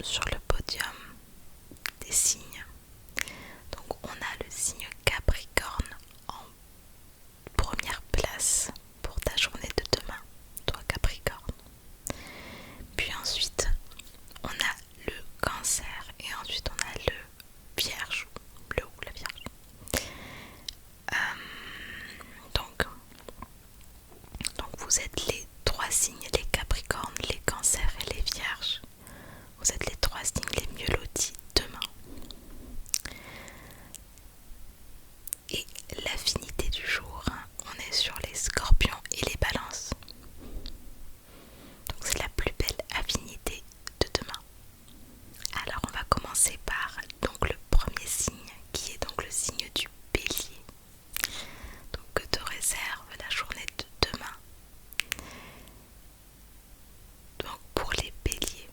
sur le podium des signes. Donc on a le signe Capricorne en première place pour ta journée de demain, toi Capricorne. Puis ensuite on a le Cancer et ensuite on a le Vierge, le ou la Vierge. Donc vous êtes les trois signes, les Capricornes, les Cancers et les Vierges. Vous êtes les trois signes les mieux lotis demain. Et l'affinité du jour, on est sur les Scorpions et les Balances. Donc c'est la plus belle affinité de demain. Alors on va commencer par donc le premier signe qui est donc le signe du Bélier. Donc que te réserve la journée de demain. Donc pour les Béliers.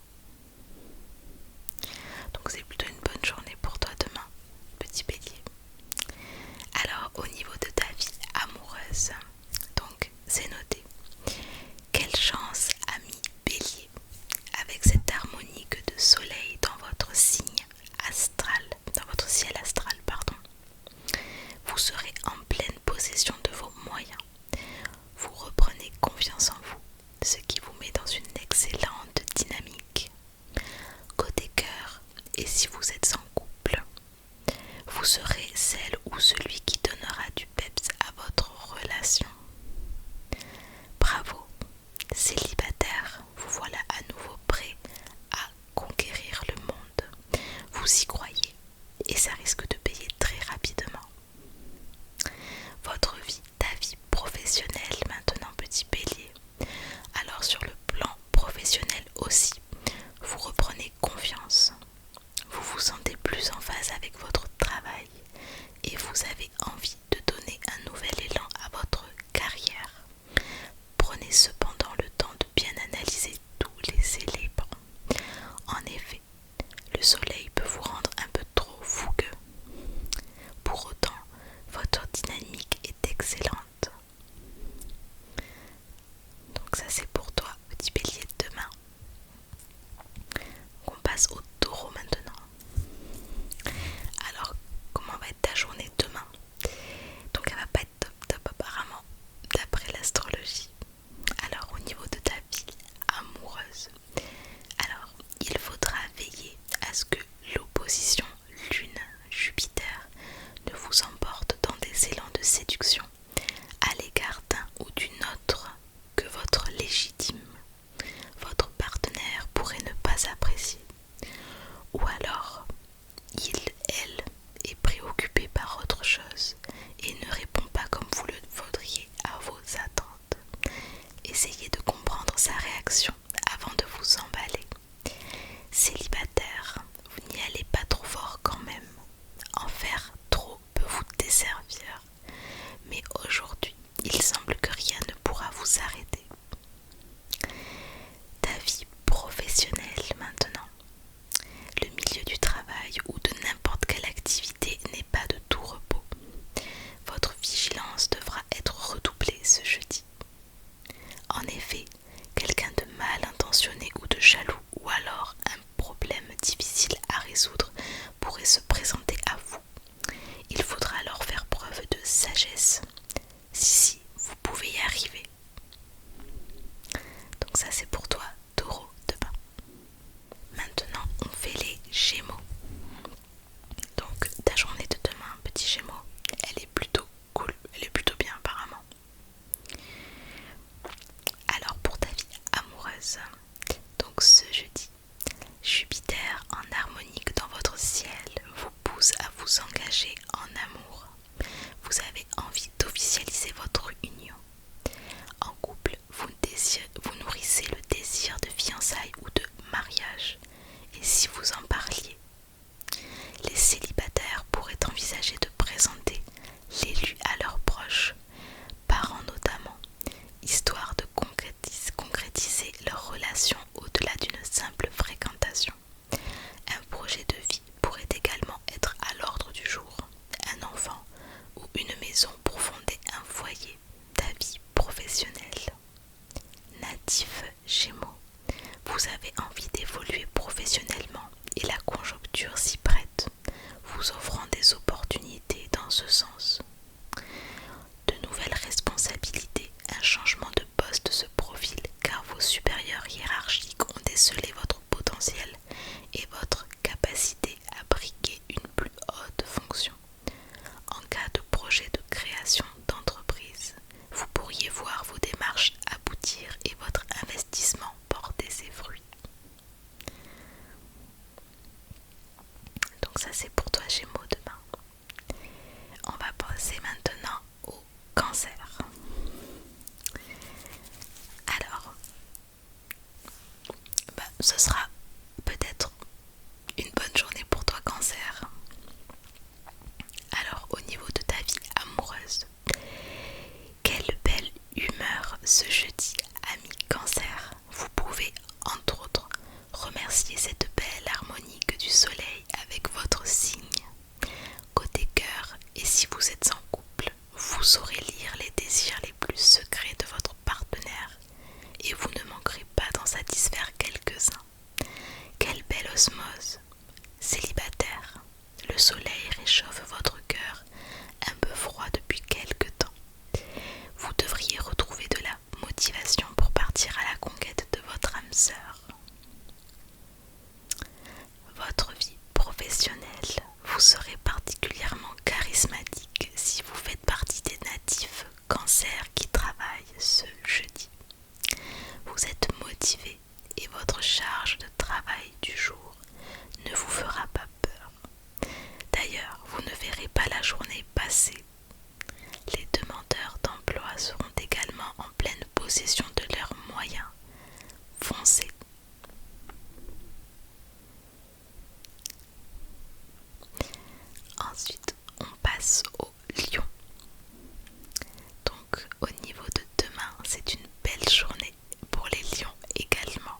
Donc c'est plutôt une bonne journée pour toi demain, petit Bélier. Alors au niveau de ta vie amoureuse, donc c'est noté. Quelle chance, ami Bélier, avec cette harmonique de soleil dans votre signe astral, dans votre ciel astral, pardon. Vous serez en pleine possession de vos moyens. Vous reprenez confiance en vous, ce qui vous met dans une excellente dynamique. Côté cœur, et si vous êtes en couple, vous serez celle ou celui qui donnera du peps à votre relation. Bravo, célibataire, vous voilà à nouveau prêt à conquérir le monde. Vous y croyez et ça risque de payer très rapidement. Votre vie, ta vie professionnelle maintenant, petit Bélier. Alors sur le plan professionnel aussi, vous reprenez confiance. Vous vous sentez plus en phase avec votre travail et vous avez envie de donner un nouvel élan à votre carrière. Prenez cependant le temps de bien analyser tous les éléments. En effet, le soleil peut vous rendre un peu trop fougueux. Pour autant, votre dynamique est excellente. Donc ça c'est pour toi, petit Bélier de demain. On passe au Taureau maintenant. Alors, comment va être ta journée demain? Donc elle va pas être top apparemment, d'après l'astrologie. Alors au niveau de ta vie amoureuse, alors il faudra veiller à ce que l'opposition Lune-Jupiter ne vous emporte dans des élans de séduction à l'égard d'un ou d'une autre que votre légitime. Votre partenaire pourrait ne pas apprécier. Ou alors, elle est préoccupé par autre chose et ne répond pas comme vous le voudriez à vos attentes. Essayez de comprendre sa réaction avant de vous emballer. Célibataire, vous n'y allez pas trop fort quand même. En faire trop peut vous desservir. Mais aujourd'hui, il semble que rien ne pourra vous arrêter. Ta vie professionnelle maintenant. Le milieu du travail ou de n'importe quelle activité n'est pas de tout repos. Votre vigilance devra être redoublée ce jeudi. En effet, quelqu'un de mal intentionné ou de jaloux ou alors un problème difficile à résoudre pourrait se présenter à vous. Il faudra alors faire preuve de sagesse. Si, vous pouvez y arriver. Donc ça c'est pour toi, Taureau demain. Maintenant, on fait les Gémeaux. Donc ta journée de demain, petit Gémeaux, elle est plutôt cool, elle est plutôt bien apparemment. Alors pour ta vie amoureuse, donc ce jeudi, Jupiter en harmonique dans votre ciel vous pousse à vous engager en amour. Vous avez envie d'officialiser votre union. En couple, vous nourrissez le désir de fiançailles ou de mariage. Et si vous en parliez, les célibataires pourraient envisager de présenter l'élu à leurs proches, parents notamment, histoire de concrétiser leur relation au-delà d'une simple fréquentation. Un projet de vie pourrait également être à l'ordre du jour. Un enfant ou une maison pour fonder un foyer. Ta vie professionnelle. Natif Gémeaux, vous Vous avez envie d'évoluer professionnellement et la conjoncture s'y prête, vous offrant des opportunités dans ce sens. De nouvelles responsabilités, un changement de poste se profile car vos supérieurs hiérarchiques ont décelé votre potentiel et votre capacité à briguer une plus haute fonction. En cas de projet de création d'entreprise, vous pourriez voir vos démarches aboutir et votre investissement porter ses fruits. Donc ça c'est pour toi Gémeaux demain. On va passer maintenant au Cancer. Alors, ce sera peut-être une bonne journée pour toi Cancer. Alors au niveau de ta vie amoureuse, quelle belle humeur ce jeudi, ami Cancer. Vous pouvez entre autres remercier cette belle harmonie du soleil avec votre signe. Côté cœur, et si vous êtes en couple, vous saurez lire les désirs les plus secrets de votre partenaire et vous ne manquerez pas d'en satisfaire quelques-uns. Quelle belle osmose! Célibataire, le soleil réchauffe votre cœur, un peu froid depuis quelque temps. Vous devriez retrouver de la motivation pour partir à la conquête de votre âme sœur. Votre vie professionnelle, vous serez particulièrement charismatique si vous faites partie des natifs Cancer qui travaillent ce jeudi. Vous êtes motivé et votre charge de travail du jour ne vous fera pas peur. D'ailleurs, vous ne verrez pas la journée passer. Les demandeurs d'emploi seront également en pleine possession de leurs moyens. Foncez. Ensuite, on passe au Lion. Donc, au niveau de demain, c'est une belle journée pour les lions également.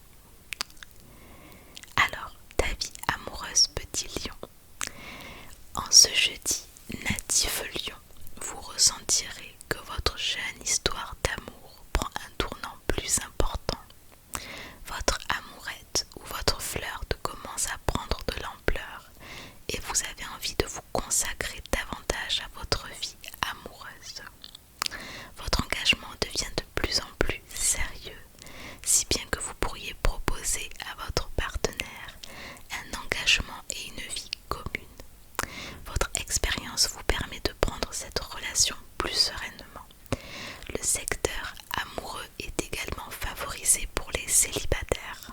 Alors, ta vie amoureuse, petit lion. En ce jeudi, natif lion, vous ressentirez que votre jeune histoire d'amour prend un tournant plus important. Votre amourette ou votre flirt commence à prendre de l'ampleur et vous avez envie de vous consacrer davantage à votre vie amoureuse. Votre engagement devient de plus en plus sérieux, si bien que vous pourriez proposer à votre partenaire un engagement et une vie commune. Votre expérience vous permet de prendre cette relation plus sereinement. Le secteur amoureux est également favorisé pour les célibataires.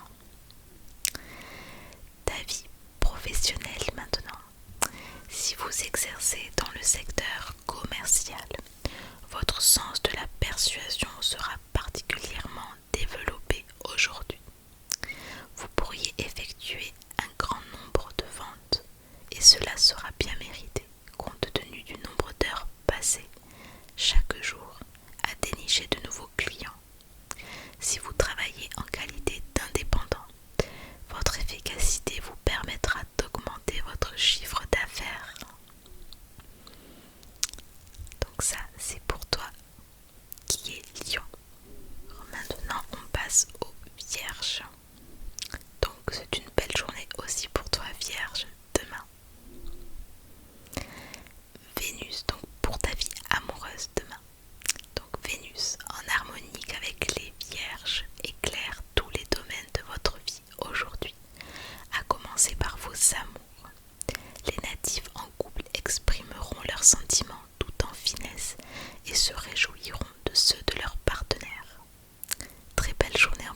Ta vie professionnelle maintenant. Si vous exercez dans le secteur commercial, votre sens de la persuasion sera particulièrement développé aujourd'hui. Vous pourriez effectuer un grand nombre de ventes et cela sera bien mérité compte tenu du nombre d'heures passées chaque jour à dénicher de nouveaux clients. Si vous travaillez en qualité d'indépendant, votre efficacité vous permettra d'augmenter votre chiffre d'affaires. Donc ça, c'est pour toi qui est Lion. Maintenant, on passe aux Vierges. Donc c'est une belle journée aussi pour toi Vierge demain. Vénus, donc pour ta vie amoureuse demain. Donc Vénus en harmonie avec les Vierges éclaire tous les domaines de votre vie aujourd'hui, à commencer par vos amours. Les natifs en couple exprimeront leurs sentiments tout en finesse et se réjouiront de ceux de leurs partenaires. Très belle journée en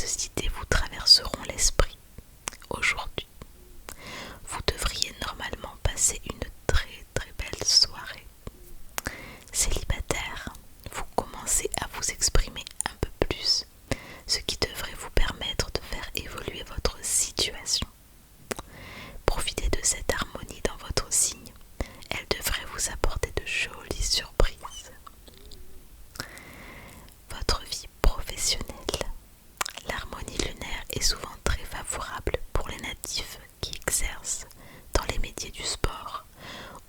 nombreuses idées vous traverseront l'esprit. Aujourd'hui, vous devriez normalement passer une très très belle soirée. Célibataire, vous commencez à vous exprimer un peu plus, ce qui devrait vous permettre de faire évoluer votre situation. Profitez de cette harmonie dans votre signe, elle devrait vous apporter de jolies surprises. Votre vie professionnelle. L'harmonie lunaire est souvent très favorable pour les natifs qui exercent dans les métiers du sport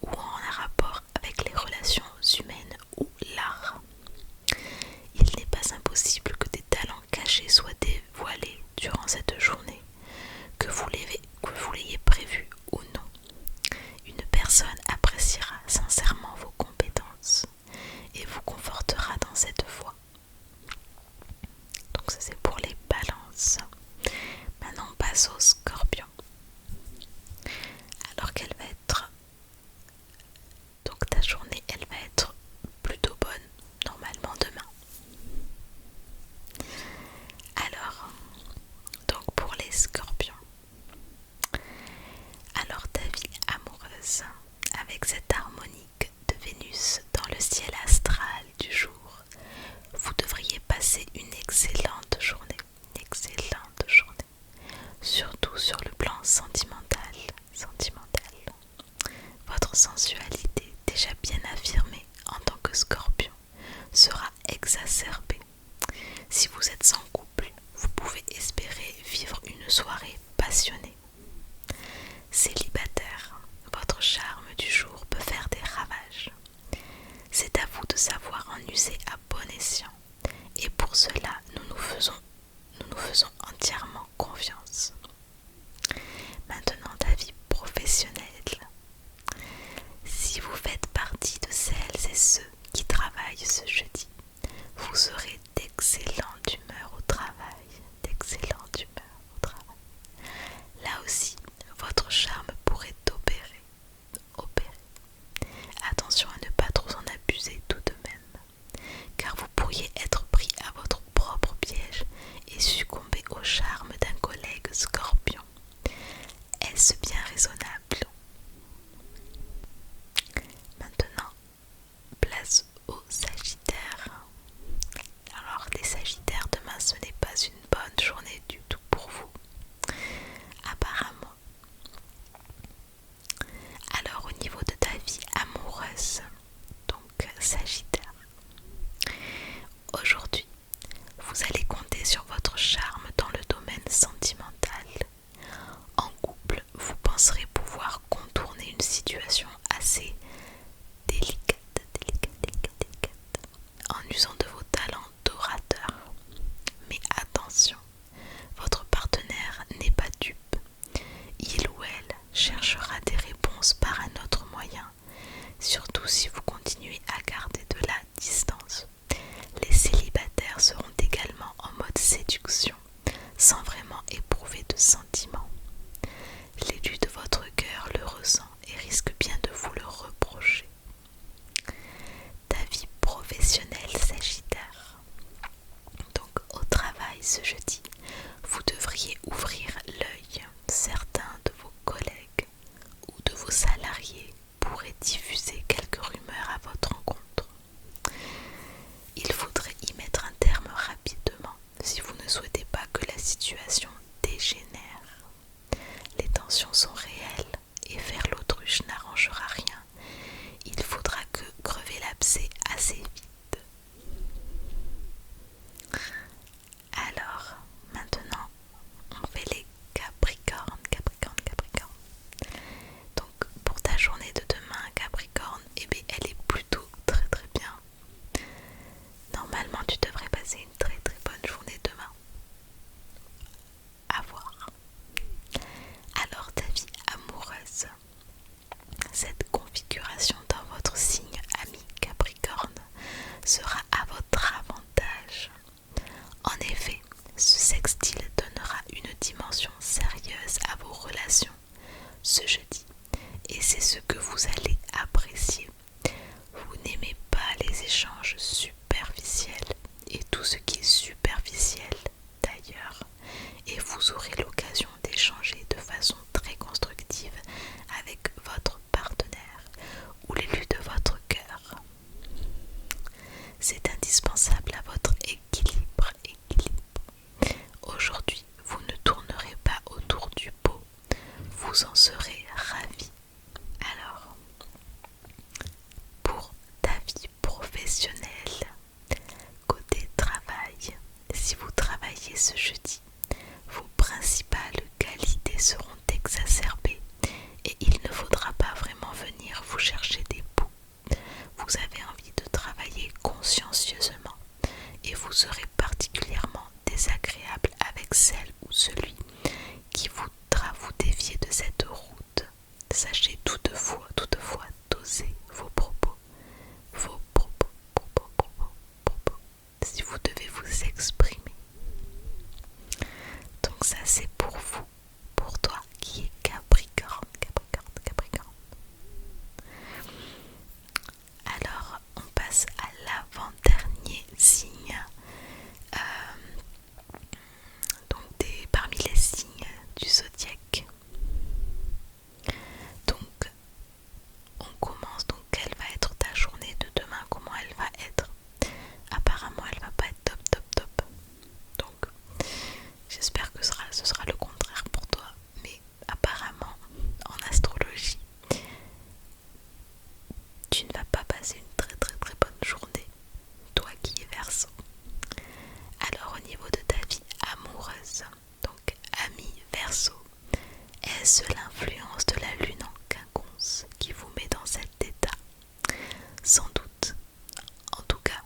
ou en rapport avec les relations humaines ou l'art. Il n'est pas impossible que des talents cachés soient dévoilés durant cette journée, que vous l'ayez prévu ou non. Une personne appréciera sincèrement vos compétences et vous confortera dans cette voie. Donc ça c'est pour les balances. Maintenant on passe au scorpion. Alors qu'elle va être... Donc ta journée elle va être plutôt bonne, normalement demain. Alors, donc pour les scorpions. Alors ta vie amoureuse, avec cette harmonique de Vénus dans le ciel astral du jour, vous devriez passer une excellente journée, surtout sur le plan sentimental. Votre sensualité, déjà bien affirmée en tant que scorpion, sera exacerbée. Si vous êtes en couple, vous pouvez espérer vivre une soirée passionnée. Célibataire, votre charme du jour peut faire des ravages. C'est à vous de savoir en user à bon escient, et pour cela, nous nous faisons entièrement confiance. Maintenant, ta vie professionnelle. Si vous faites partie de celles et ceux qui travaillent ce jeudi, vous serez d'excellente humeur au travail. Là aussi, votre charme pourrait opérer. Attention à ne pas trop en abuser tout de même, car vous pourriez être pris à votre propre piège et succomber au charme d'un collègue scorpion. Est-ce bien raisonnable? Maintenant, place aux sagittaires. Alors les sagittaires, demain ce n'est pas une bonne journée du tout pour vous, apparemment. Alors au niveau de ta vie amoureuse, donc sagittaire, aujourd'hui vous allez compter sur votre charme dans le domaine sentimental. En couple, vous penserez pouvoir contourner une situation assez délicate, en usant de vos talents d'orateur. Mais attention, votre partenaire n'est pas dupe. Il ou elle cherchera des réponses par un autre moyen, surtout si vous continuez à garder de la distance. Les célibataires seront également en mode séduction, sans vraiment éprouver de sentiments. L'élu de votre cœur le ressent et risque bien de vous le reprocher. Ta vie professionnelle, Sagittaire. Donc au travail ce jeudi, vous devriez ouvrir l'œil. Certains de vos collègues ou de vos salariés pourraient diffuser quelques rumeurs à votre encontre. Il faudrait y mettre un terme rapidement si vous ne souhaitez pas que la situation dégénère. Les tensions sont réelles et faire l'autruche n'arrangera rien. Il faudra que crever l'abcès assez vite. Alors, maintenant, on fait les Capricornes. Donc, pour ta journée de demain, Capricorne, eh bien, elle est plutôt très très bien. Normalement, tu devrais passer une très très bonne journée demain. À voir. Alors, ta vie amoureuse. Cette configuration dans votre signe ami Capricorne sera à votre avantage. En effet, ce sextile donnera une dimension sérieuse à vos relations ce jeudi, et c'est ce que vous allez apprécier. Vous n'aimez pas les échanges superficiels, et tout ce qui est superficiel, d'ailleurs, et ce jeudi, vos principales qualités seront exacerbées et il ne faudra pas vraiment venir vous chercher des poux. Vous avez envie de travailler consciencieusement et vous serez particulièrement désagréable avec celle ou celui qui voudra vous dévier de cette route. Sachez toutefois doser vos propos, si vous devez vous exprimer. Donc ça c'est pour vous, pour toi qui est Capricorne. Alors on passe à l'avant-dernier signe, parmi les signes du zodiaque. Donc on commence, donc quelle va être ta journée de demain, comment elle va être. Apparemment elle va pas être top. Donc j'espère que ce sera le contraire pour toi, mais apparemment en astrologie tu ne vas pas passer une très bonne journée, toi qui es Verseau. Alors au niveau de ta vie amoureuse, donc ami Verseau, est-ce l'influence de la lune en quinconce qui vous met dans cet état? Sans doute. En tout cas,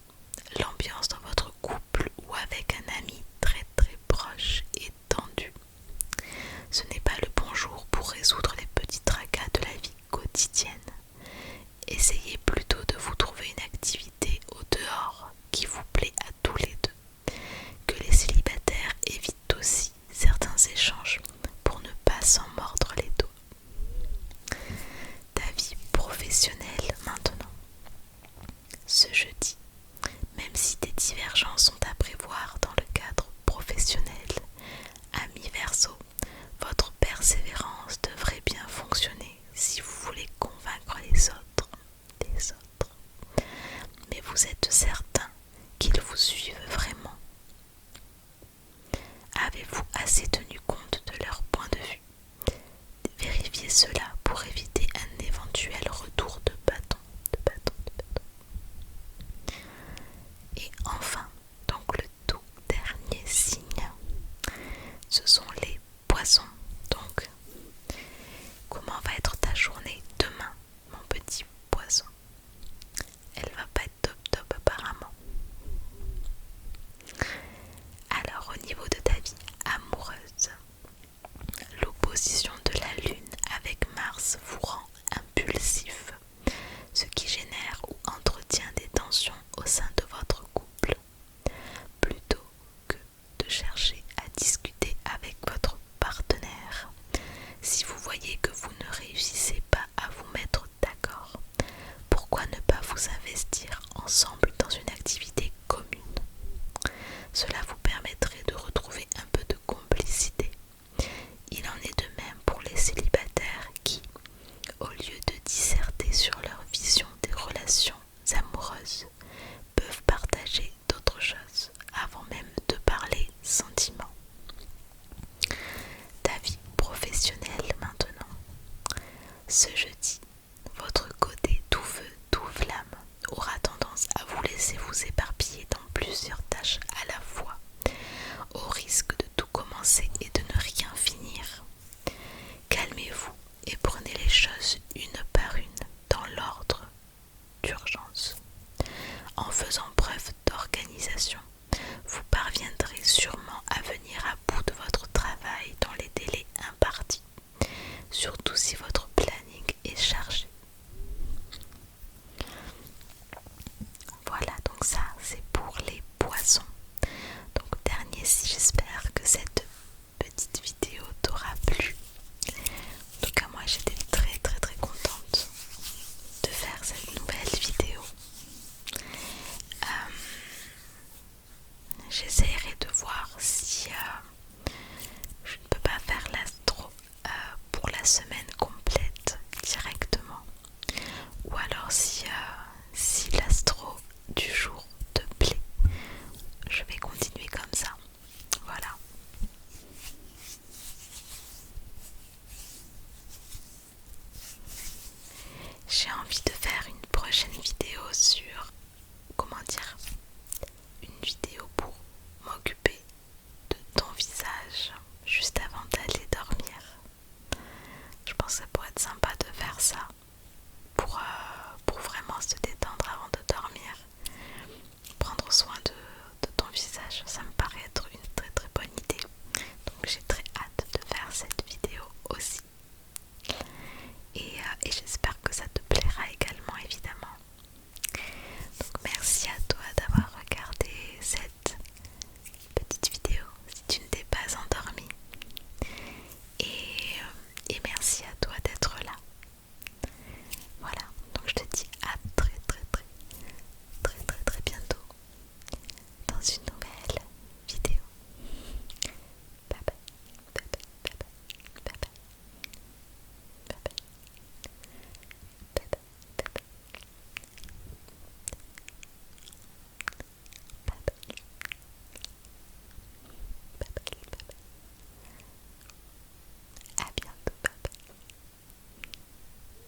l'ambiance dans votre couple ou avec un ami très proche est tendue. Ce n'est pas le bon jour pour résoudre les petits tracas de la vie quotidienne. Essayez plutôt de vous trouver une activité au dehors qui vous plaît à tous les deux. Que les célibataires évitent aussi certains échanges pour ne pas s'en mordre les doigts. Ta vie professionnelle maintenant. Ce jeudi, même si des divergences sont à prévoir dans le cadre professionnel, ami Verseau, votre persévérance devrait bien fonctionner si vous voulez convaincre les autres. Mais vous êtes certain qu'ils vous suivent vraiment? Avez-vous assez tenu compte de leur point de vue? Vérifiez cela pour éviter un éventuel retour de bâton. Et enfin, donc le tout dernier signe, ce sont les poissons. Donc, comment va être ta journée demain, mon petit poisson? Elle va pas être top apparemment. Alors au niveau de ta vie amoureuse, l'opposition de la lune avec Mars vous rend impulsif, ce qui génère ou entretient des tensions au sein de votre couple. Plutôt que de chercher à discuter avec votre partenaire, si vous voyez que vous ne réussissez pas à vous mettre d'accord, pourquoi ne pas vous investir ensemble dans une activité commune? Cela vous permettrait de retrouver un peu de complicité. Il en est de même pour les célibataires qui, au lieu de disserter sur leur vision des relations amoureuses, peuvent partager d'autres choses avant même de parler sentiments. Ta vie professionnelle maintenant. Ce jeudi, votre côté tout feu, tout flamme aura tendance à vous laisser vous éparpiller dans plusieurs tâches à la fois, au risque de tout commencer